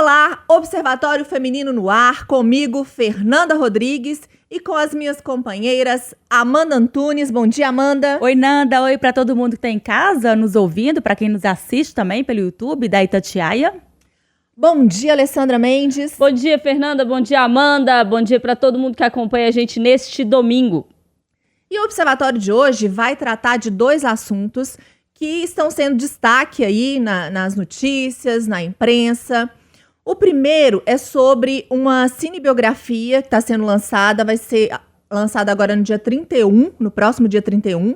Olá, Observatório Feminino no Ar, comigo, Fernanda Rodrigues, e com as minhas companheiras, Amanda Antunes. Bom dia, Amanda. Oi, Nanda. Oi para todo mundo que está em casa, nos ouvindo, para quem nos assiste também pelo YouTube da Itatiaia. Bom dia, Alessandra Mendes. Bom dia, Fernanda. Bom dia, Amanda. Bom dia para todo mundo que acompanha a gente neste domingo. E o Observatório de hoje vai tratar de dois assuntos que estão sendo destaque aí nas notícias, na imprensa. O primeiro é sobre uma cinebiografia que está sendo lançada, vai ser lançada agora no dia 31, no próximo dia 31,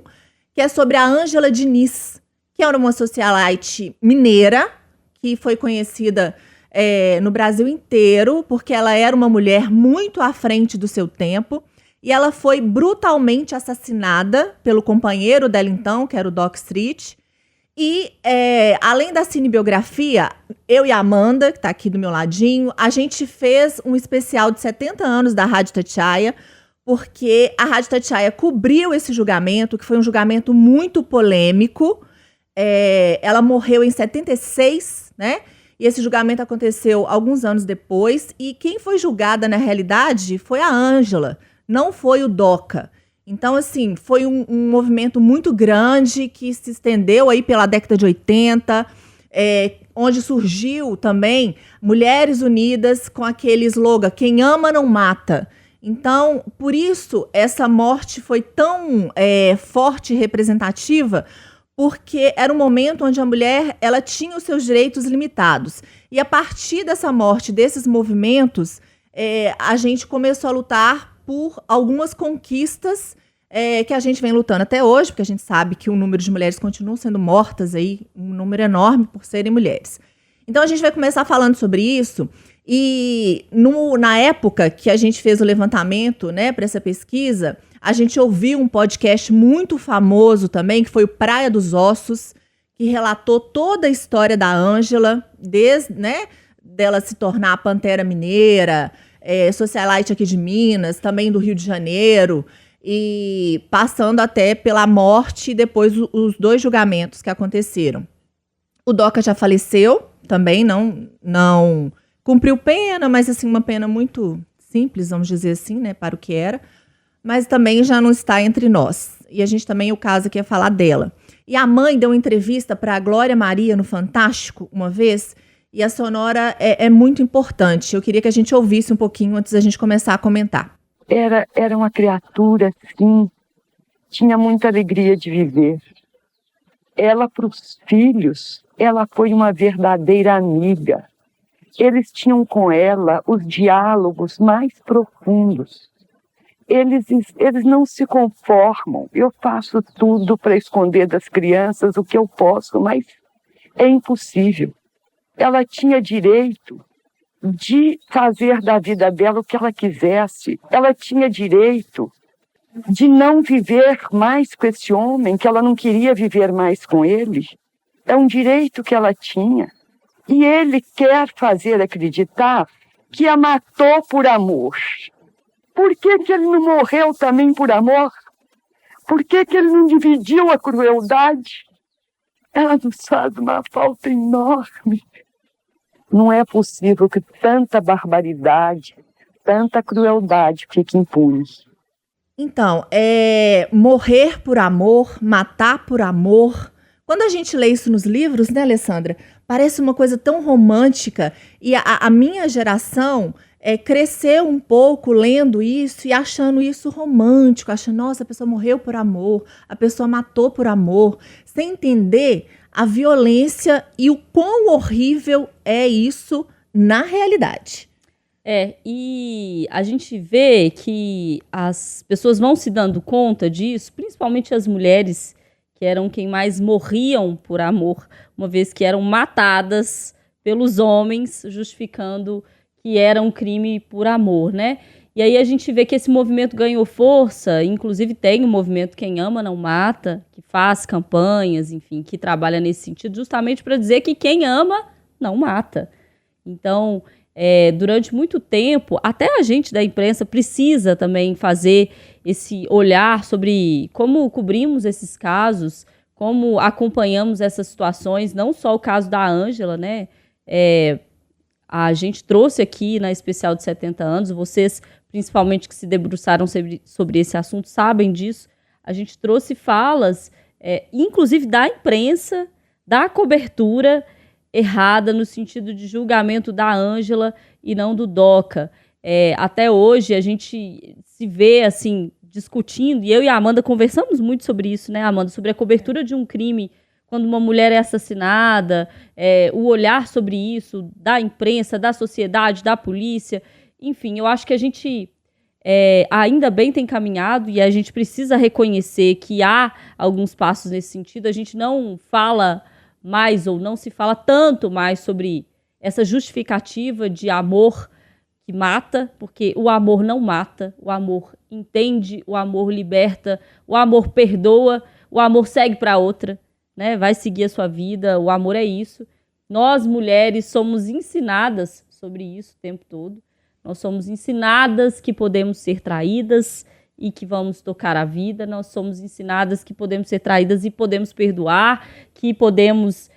que é sobre a Ângela Diniz, que é uma socialite mineira, que foi conhecida no Brasil inteiro, porque ela era uma mulher muito à frente do seu tempo, e ela foi brutalmente assassinada pelo companheiro dela então, que era o Doc Street. E, além da cinebiografia, eu e a Amanda, que está aqui do meu ladinho, a gente fez um especial de 70 anos da Rádio Itatiaia, porque a Rádio Itatiaia cobriu esse julgamento, que foi um julgamento muito polêmico. Ela morreu em 76, né? E esse julgamento aconteceu alguns anos depois. E quem foi julgada, na realidade, foi a Ângela, não foi o Doca. Então, assim, foi um movimento muito grande que se estendeu aí pela década de 80, onde surgiu também Mulheres Unidas com aquele slogan, quem ama não mata. Então, por isso, essa morte foi tão forte e representativa, porque era um momento onde a mulher ela tinha os seus direitos limitados. E a partir dessa morte, desses movimentos, a gente começou a lutar por algumas conquistas que a gente vem lutando até hoje, porque a gente sabe que o número de mulheres continua sendo mortas aí, um número enorme por serem mulheres. Então a gente vai começar falando sobre isso, e na época que a gente fez o levantamento, né, para essa pesquisa, a gente ouviu um podcast muito famoso também, que foi o Praia dos Ossos, que relatou toda a história da Ângela, desde, né, dela se tornar a Pantera Mineira, socialite aqui de Minas, também do Rio de Janeiro, e passando até pela morte e depois os dois julgamentos que aconteceram. O Doca já faleceu, também não cumpriu pena, mas assim, uma pena muito simples, vamos dizer assim, né, para o que era, mas também já não está entre nós. E a gente também, o caso aqui é falar dela. E a mãe deu uma entrevista para a Glória Maria no Fantástico uma vez, e a sonora é muito importante. Eu queria que a gente ouvisse um pouquinho antes da gente começar a comentar. Era uma criatura, sim, tinha muita alegria de viver. Ela, para os filhos, ela foi uma verdadeira amiga. Eles tinham com ela os diálogos mais profundos. Eles não se conformam. Eu faço tudo para esconder das crianças o que eu posso, mas é impossível. Ela tinha direito de fazer da vida dela o que ela quisesse. Ela tinha direito de não viver mais com esse homem, que ela não queria viver mais com ele. É um direito que ela tinha. E ele quer fazer acreditar que a matou por amor. Por que que ele não morreu também por amor? Por que que ele não dividiu a crueldade? Ela nos faz uma falta enorme. Não é possível que tanta barbaridade, tanta crueldade fique impune. Então, morrer por amor, matar por amor. Quando a gente lê isso nos livros, né, Alessandra? Parece uma coisa tão romântica. E a minha geração cresceu um pouco lendo isso e achando isso romântico. Achando, nossa, a pessoa morreu por amor, a pessoa matou por amor. Sem entender a violência e o quão horrível é isso na realidade. E a gente vê que as pessoas vão se dando conta disso, principalmente as mulheres, que eram quem mais morriam por amor, uma vez que eram matadas pelos homens, justificando que era um crime por amor, né? E aí a gente vê que esse movimento ganhou força, inclusive tem o movimento Quem Ama Não Mata, que faz campanhas, enfim, que trabalha nesse sentido, justamente para dizer que quem ama não mata. Então, durante muito tempo, até a gente da imprensa precisa também fazer esse olhar sobre como cobrimos esses casos, como acompanhamos essas situações, não só o caso da Ângela, né? A gente trouxe aqui na especial de 70 anos, vocês, principalmente que se debruçaram sobre esse assunto, sabem disso. A gente trouxe falas, inclusive da imprensa, da cobertura errada no sentido de julgamento da Ângela e não do Doca. Até hoje a gente se vê assim discutindo, e eu e a Amanda conversamos muito sobre isso, né, Amanda? Sobre a cobertura de um crime quando uma mulher é assassinada, o olhar sobre isso da imprensa, da sociedade, da polícia. Enfim, eu acho que a gente ainda bem tem caminhado e a gente precisa reconhecer que há alguns passos nesse sentido. A gente não fala mais ou não se fala tanto mais sobre essa justificativa de amor que mata, porque o amor não mata, o amor entende, o amor liberta, o amor perdoa, o amor segue para outra, né? Vai seguir a sua vida, o amor é isso. Nós, mulheres, somos ensinadas sobre isso o tempo todo. Nós somos ensinadas que podemos ser traídas e que vamos tocar a vida. Nós somos ensinadas que podemos ser traídas e podemos perdoar, que podemos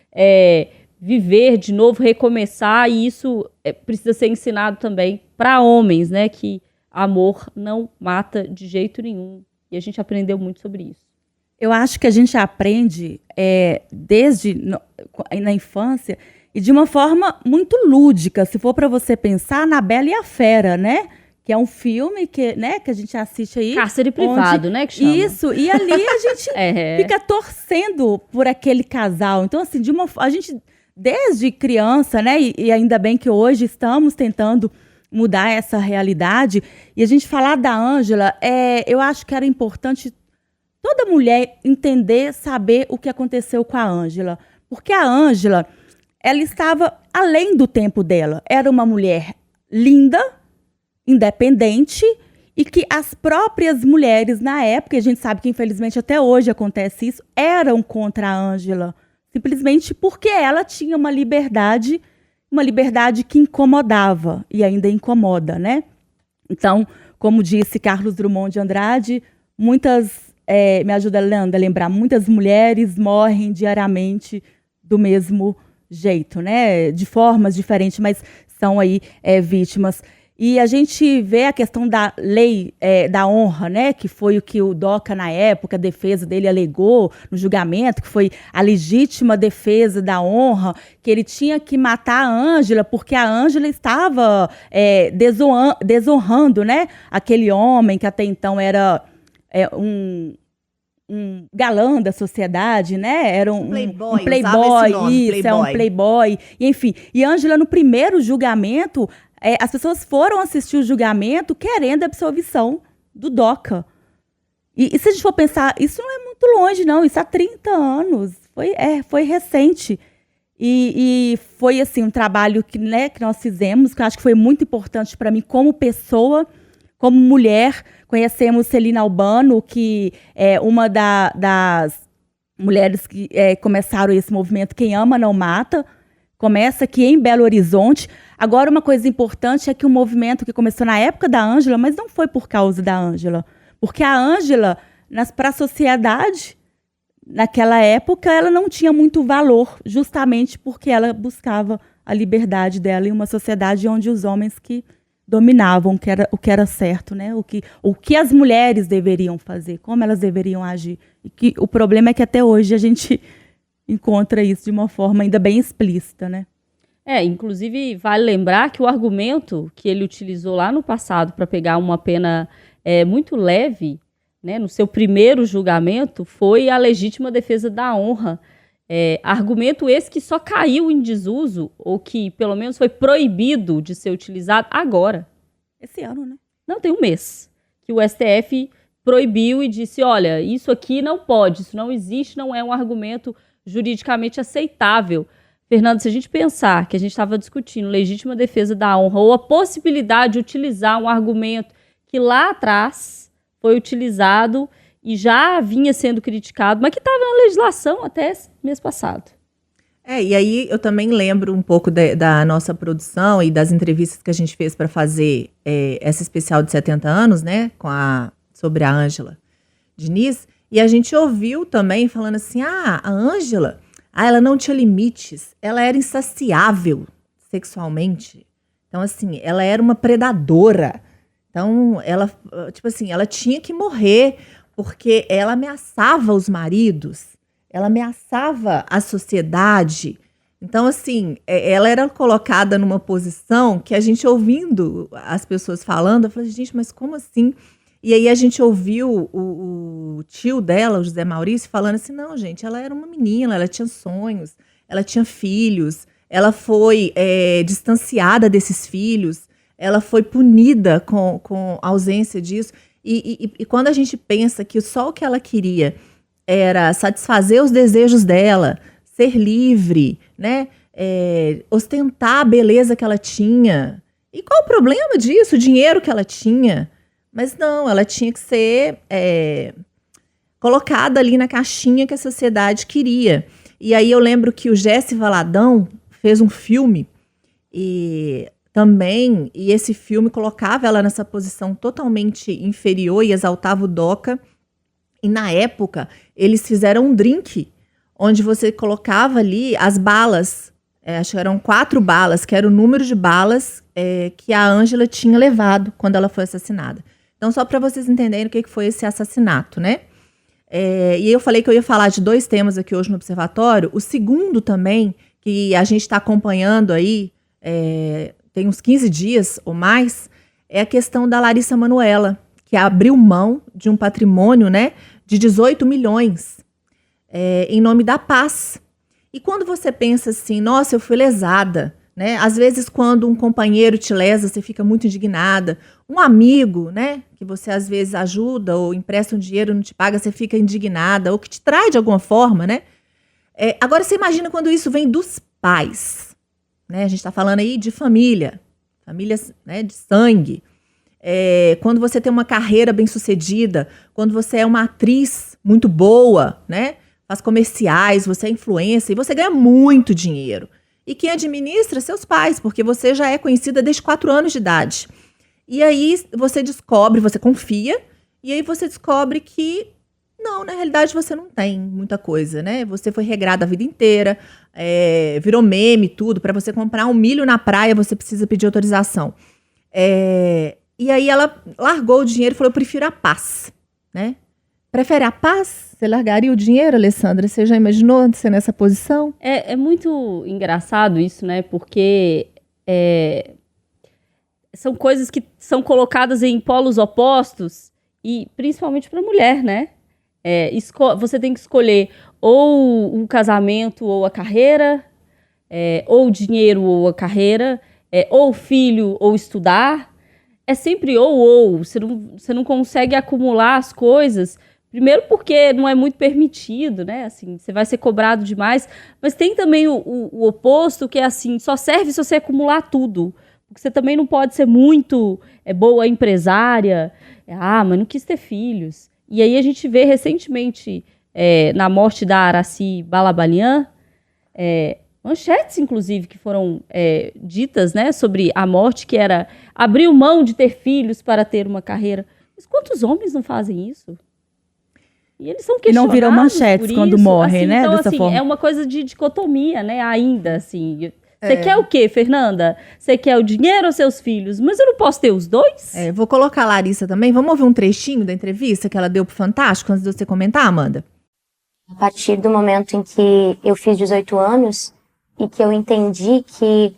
viver de novo, recomeçar, e isso precisa ser ensinado também para homens, né? Que amor não mata de jeito nenhum. E a gente aprendeu muito sobre isso. Eu acho que a gente aprende desde na infância e de uma forma muito lúdica. Se for para você pensar na Bela e a Fera, né? Que é um filme que a gente assiste aí. Cárcere privado, né? Que chama. Isso, e ali a gente fica torcendo por aquele casal. Então, assim, a gente, desde criança, né? E ainda bem que hoje estamos tentando mudar essa realidade. E a gente falar da Ângela, eu acho que era importante toda mulher entender, saber o que aconteceu com a Ângela. Porque a Ângela, ela estava além do tempo dela. Era uma mulher linda, independente, e que as próprias mulheres na época, e a gente sabe que infelizmente até hoje acontece isso, eram contra a Ângela, simplesmente porque ela tinha uma liberdade que incomodava e ainda incomoda, né? Então, como disse Carlos Drummond de Andrade, me ajuda, Leandra, a lembrar, muitas mulheres morrem diariamente do mesmo jeito, né? De formas diferentes, mas são aí vítimas. E a gente vê a questão da lei da honra, né? Que foi o que o Doca, na época, a defesa dele alegou no julgamento, que foi a legítima defesa da honra, que ele tinha que matar a Ângela, porque a Ângela estava desonrando, né? Aquele homem que até então era um galã da sociedade, né? Era um playboy, um playboy, e, enfim. E Ângela, no primeiro julgamento, as pessoas foram assistir o julgamento querendo a absolvição do Doca. E se a gente for pensar, isso não é muito longe, não. Isso há 30 anos. Foi recente. E foi, assim, um trabalho que nós fizemos, que eu acho que foi muito importante para mim como pessoa, como mulher. Conhecemos Celina Albano, que é uma das mulheres que começaram esse movimento Quem Ama Não Mata. Começa aqui em Belo Horizonte. Agora, uma coisa importante é que o movimento que começou na época da Ângela, mas não foi por causa da Ângela. Porque a Ângela, para a sociedade, naquela época, ela não tinha muito valor, justamente porque ela buscava a liberdade dela em uma sociedade onde os homens que dominavam o que era certo, né? O que as mulheres deveriam fazer, como elas deveriam agir. E o problema é que até hoje a gente encontra isso de uma forma ainda bem explícita, né? Inclusive vale lembrar que o argumento que ele utilizou lá no passado para pegar uma pena muito leve, né, no seu primeiro julgamento, foi a legítima defesa da honra. Argumento esse que só caiu em desuso, ou que pelo menos foi proibido de ser utilizado agora. Esse ano, né? Não, tem um mês que o STF proibiu e disse, olha, isso aqui não pode, isso não existe, não é um argumento juridicamente aceitável. Fernando, se a gente pensar que a gente estava discutindo legítima defesa da honra ou a possibilidade de utilizar um argumento que lá atrás foi utilizado e já vinha sendo criticado, mas que estava na legislação até mês passado. E aí eu também lembro um pouco da nossa produção e das entrevistas que a gente fez para fazer essa especial de 70 anos, né, sobre a Ângela Diniz, e a gente ouviu também falando assim, a Ângela, ela não tinha limites, ela era insaciável, sexualmente. Então, assim, ela era uma predadora. Então, ela, tipo assim, ela tinha que morrer porque ela ameaçava os maridos, ela ameaçava a sociedade. Então, assim, ela era colocada numa posição que a gente ouvindo as pessoas falando, eu falei, gente, mas como assim? E aí a gente ouviu o tio dela, o José Maurício, falando assim, não, gente, ela era uma menina, ela tinha sonhos, ela tinha filhos, ela foi distanciada desses filhos, ela foi punida com a ausência disso. E quando a gente pensa que só o que ela queria era satisfazer os desejos dela, ser livre, né? Ostentar a beleza que ela tinha. E qual o problema disso? O dinheiro que ela tinha. Mas não, ela tinha que ser colocada ali na caixinha que a sociedade queria. E aí eu lembro que o Jesse Valadão fez um filme e esse filme colocava ela nessa posição totalmente inferior e exaltava o Doca. E na época, eles fizeram um drink, onde você colocava ali as balas, acho que eram 4 balas, que era o número de balas que a Ângela tinha levado quando ela foi assassinada. Então, só para vocês entenderem o que foi esse assassinato, né? E eu falei que eu ia falar de 2 temas aqui hoje no Observatório. O segundo também, que a gente está acompanhando aí, tem uns 15 dias ou mais, é a questão da Larissa Manoela, que abriu mão de um patrimônio, né, de 18 milhões em nome da paz. E quando você pensa assim, nossa, eu fui lesada, né? Às vezes, quando um companheiro te lesa, você fica muito indignada. Um amigo, né, que você às vezes ajuda ou empresta um dinheiro e não te paga, você fica indignada, ou que te trai de alguma forma, né? Agora, você imagina quando isso vem dos pais, né? A gente está falando aí de famílias, né, de sangue. Quando você tem uma carreira bem-sucedida, quando você é uma atriz muito boa, né? Faz comerciais, você é influencer e você ganha muito dinheiro. E quem administra? Seus pais, porque você já é conhecida desde 4 anos de idade. E aí você descobre, você confia, e aí você descobre que não, na realidade você não tem muita coisa, né? Você foi regrada a vida inteira, virou meme, tudo. Para você comprar um milho na praia, você precisa pedir autorização. E aí ela largou o dinheiro e falou, eu prefiro a paz, né? Prefere a paz? Você largaria o dinheiro, Alessandra? Você já imaginou ser nessa posição? É muito engraçado isso, né? Porque são coisas que são colocadas em polos opostos e principalmente para a mulher, né? Você tem que escolher ou um casamento ou a carreira, ou o dinheiro ou a carreira, ou o filho ou estudar. É sempre ou. Você não consegue acumular as coisas. Primeiro porque não é muito permitido, né? Assim, você vai ser cobrado demais. Mas tem também o oposto, que é assim, só serve se você acumular tudo. Porque você também não pode ser muito boa empresária. Mas não quis ter filhos. E aí a gente vê recentemente, na morte da Aracy Balabanian, manchetes, inclusive, que foram ditas, né, sobre a morte, que era abrir mão de ter filhos para ter uma carreira. Mas quantos homens não fazem isso? E eles são questionados. E não viram manchetes quando morrem, assim, né? Então, dessa assim, forma. é uma coisa de dicotomia, né? Ainda, assim. Você quer o quê, Fernanda? Você quer o dinheiro ou seus filhos? Mas eu não posso ter os dois? Vou colocar a Larissa também. Vamos ouvir um trechinho da entrevista que ela deu pro Fantástico, antes de você comentar, Amanda? A partir do momento em que eu fiz 18 anos e que eu entendi que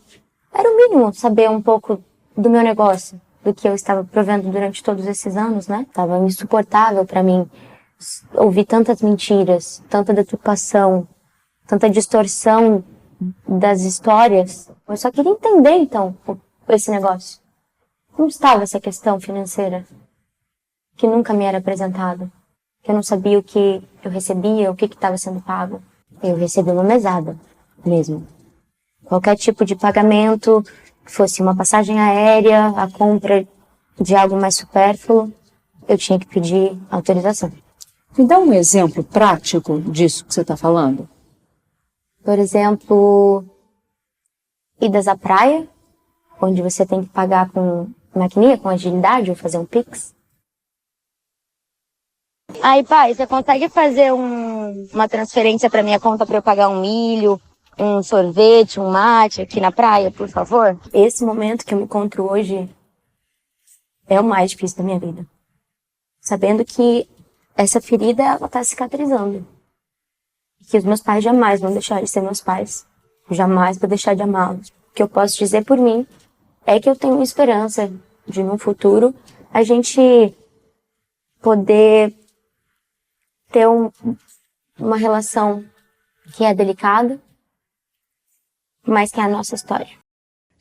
era o mínimo saber um pouco do meu negócio, do que eu estava provendo durante todos esses anos, né? Tava insuportável para mim ouvir tantas mentiras, tanta deturpação, tanta distorção das histórias. Eu só queria entender, então, esse negócio. Como estava essa questão financeira que nunca me era apresentada? Que eu não sabia o que eu recebia, o que estava sendo pago. Eu recebi uma mesada, mesmo. Qualquer tipo de pagamento, fosse uma passagem aérea, a compra de algo mais supérfluo, eu tinha que pedir autorização. Me dá um exemplo prático disso que você está falando. Por exemplo, idas à praia, onde você tem que pagar com maquininha, com agilidade, ou fazer um Pix. Aí, pai, você consegue fazer uma transferência para minha conta para eu pagar um milho, um sorvete, um mate aqui na praia, por favor? Esse momento que eu me encontro hoje é o mais difícil da minha vida. Sabendo que essa ferida, ela tá cicatrizando. E que os meus pais jamais vão deixar de ser meus pais. Jamais vou deixar de amá-los. O que eu posso dizer por mim é que eu tenho esperança de, no futuro, a gente poder ter uma relação que é delicada, mas que é a nossa história.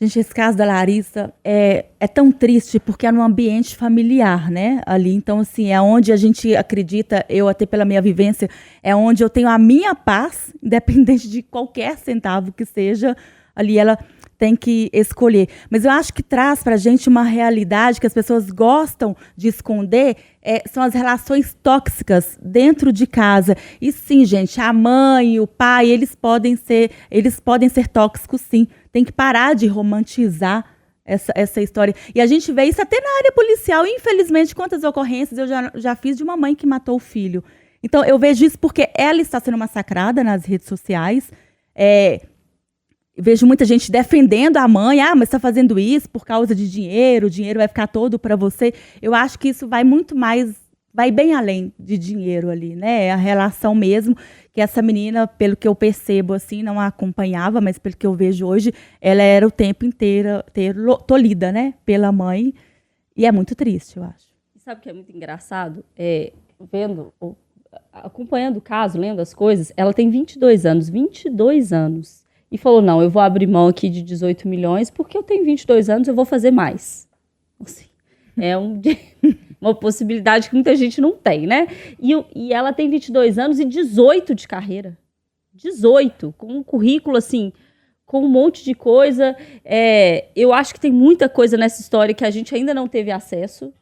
Gente, esse caso da Larissa é tão triste porque é num ambiente familiar, né, ali. Então, assim, é onde a gente acredita, eu até pela minha vivência, é onde eu tenho a minha paz, independente de qualquer centavo que seja, ali ela tem que escolher. Mas eu acho que traz pra gente uma realidade que as pessoas gostam de esconder, são as relações tóxicas dentro de casa. E sim, gente, a mãe, o pai, eles podem ser tóxicos, sim. Tem que parar de romantizar essa história. E a gente vê isso até na área policial. Infelizmente, quantas ocorrências eu já fiz de uma mãe que matou o filho. Então, eu vejo isso porque ela está sendo massacrada nas redes sociais. Vejo muita gente defendendo a mãe. Mas está fazendo isso por causa de dinheiro. O dinheiro vai ficar todo para você. Eu acho que isso vai muito mais, vai bem além de dinheiro ali, né? É a relação mesmo, que essa menina, pelo que eu percebo, assim, não a acompanhava, mas pelo que eu vejo hoje, ela era o tempo inteiro tolhida, né? Pela mãe. E é muito triste, eu acho. Sabe o que é muito engraçado? Acompanhando o caso, lendo as coisas, ela tem 22 anos. E falou, não, eu vou abrir mão aqui de 18 milhões, porque eu tenho 22 anos, eu vou fazer mais. Assim, é uma possibilidade que muita gente não tem, né? E ela tem 22 anos e 18 de carreira. 18, com um currículo, assim, com um monte de coisa. Eu acho que tem muita coisa nessa história que a gente ainda não teve acesso.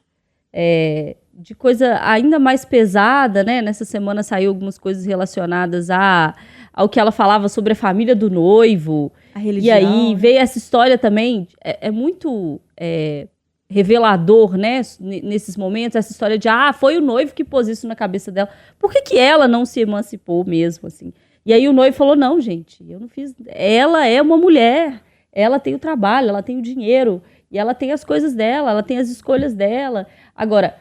De coisa ainda mais pesada, né? Nessa semana saiu algumas coisas relacionadas ao que ela falava sobre a família do noivo. A religião. E aí veio essa história também, muito revelador, né? Nesses momentos, essa história de, foi o noivo que pôs isso na cabeça dela. Por que ela não se emancipou mesmo, assim? E aí o noivo falou, não, gente, eu não fiz... Ela é uma mulher, ela tem o trabalho, ela tem o dinheiro, e ela tem as coisas dela, ela tem as escolhas dela. Agora,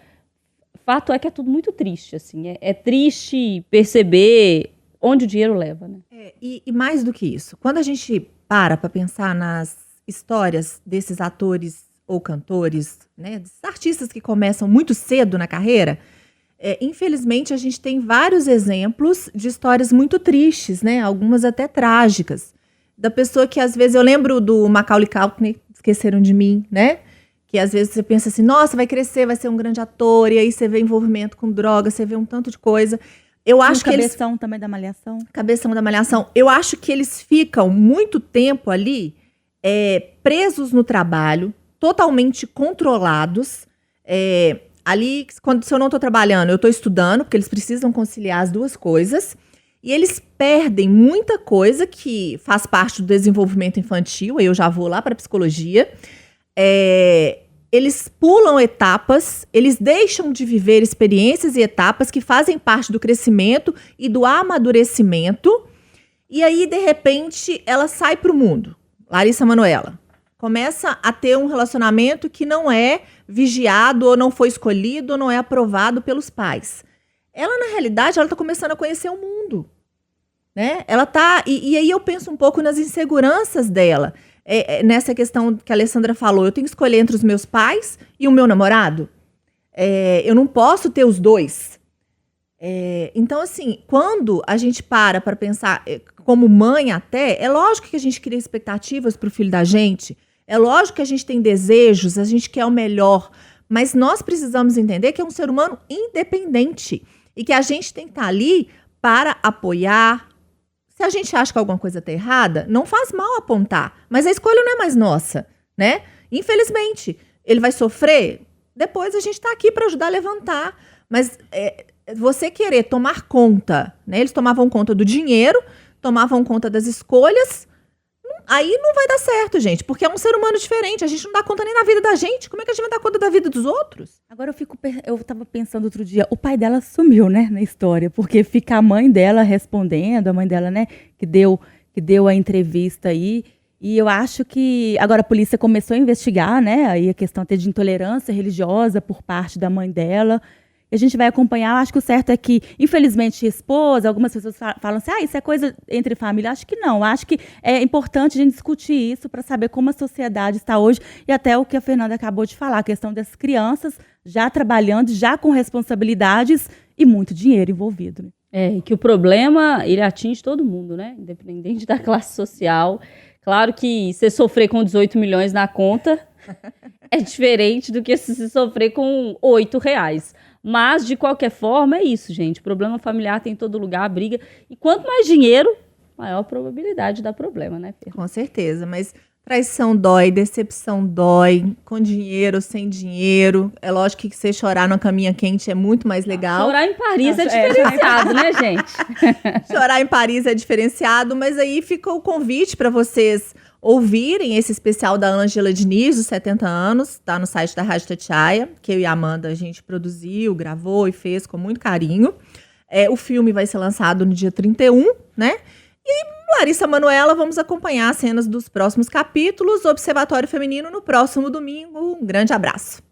fato é que é tudo muito triste, assim. É triste perceber onde o dinheiro leva, né? E mais do que isso, quando a gente para pensar nas histórias desses atores ou cantores, né, desses artistas que começam muito cedo na carreira, infelizmente a gente tem vários exemplos de histórias muito tristes, né, algumas até trágicas, da pessoa que às vezes, eu lembro do Macaulay Culkin, Esqueceram de Mim, né, que às vezes você pensa assim, nossa, vai crescer, vai ser um grande ator, e aí você vê envolvimento com droga, você vê um tanto de coisa. Eu acho que Cabeção também da Malhação. Cabeção da Malhação. Eu acho que eles ficam muito tempo ali, presos no trabalho, totalmente controlados. Ali, se eu não estou trabalhando, eu estou estudando, porque eles precisam conciliar as duas coisas. E eles perdem muita coisa que faz parte do desenvolvimento infantil. Aí eu já vou lá para a psicologia. Eles pulam etapas, eles deixam de viver experiências e etapas que fazem parte do crescimento e do amadurecimento. E aí, de repente, ela sai para o mundo. Larissa Manoela começa a ter um relacionamento que não é vigiado, ou não foi escolhido, ou não é aprovado pelos pais. Ela, na realidade, ela está começando a conhecer o mundo, né? Ela tá... E aí eu penso um pouco nas inseguranças dela. Nessa questão que a Alessandra falou, eu tenho que escolher entre os meus pais e o meu namorado. Eu não posso ter os dois. Então, assim, quando a gente para pensar como mãe até, é lógico que a gente cria expectativas para o filho da gente, é lógico que a gente tem desejos, a gente quer o melhor, mas nós precisamos entender que é um ser humano independente e que a gente tem que estar ali para apoiar. Se a gente acha que alguma coisa está errada, não faz mal apontar, mas a escolha não é mais nossa, né? Infelizmente, ele vai sofrer, depois a gente está aqui para ajudar a levantar, mas você querer tomar conta, né? Eles tomavam conta do dinheiro, tomavam conta das escolhas, aí não vai dar certo, gente, porque é um ser humano diferente, a gente não dá conta nem da vida da gente, como é que a gente vai dar conta da vida dos outros? Agora eu tava pensando outro dia, o pai dela sumiu, né, na história, porque fica a mãe dela respondendo, a mãe dela, né, que que deu a entrevista aí. E eu acho que agora a polícia começou a investigar, né? Aí a questão até de intolerância religiosa por parte da mãe dela. E a gente vai acompanhar. Eu acho que o certo é que, infelizmente, esposa, algumas pessoas falam assim, isso é coisa entre família. Acho que não. Acho que é importante a gente discutir isso para saber como a sociedade está hoje. E até o que a Fernanda acabou de falar, a questão das crianças já trabalhando, já com responsabilidades e muito dinheiro envolvido. Né? E que o problema, ele atinge todo mundo, né? Independente da classe social. Claro que você sofrer com 18 milhões na conta é diferente do que se sofrer com R$8. Mas, de qualquer forma, é isso, gente. Problema familiar tem em todo lugar, briga. E quanto mais dinheiro, maior a probabilidade de dar problema, né, Fê? Com certeza, mas traição dói, decepção dói, com dinheiro, sem dinheiro. É lógico que você chorar numa caminha quente é muito mais legal. Chorar em Paris é diferenciado, né, gente? Chorar em Paris é diferenciado, mas aí fica o convite para vocês ouvirem esse especial da Ângela Diniz, dos 70 anos, tá no site da Rádio Itatiaia, que eu e a Amanda a gente produziu, gravou e fez com muito carinho. O filme vai ser lançado no dia 31, né? E Larissa Manoela, vamos acompanhar as cenas dos próximos capítulos. Observatório Feminino no próximo domingo. Um grande abraço.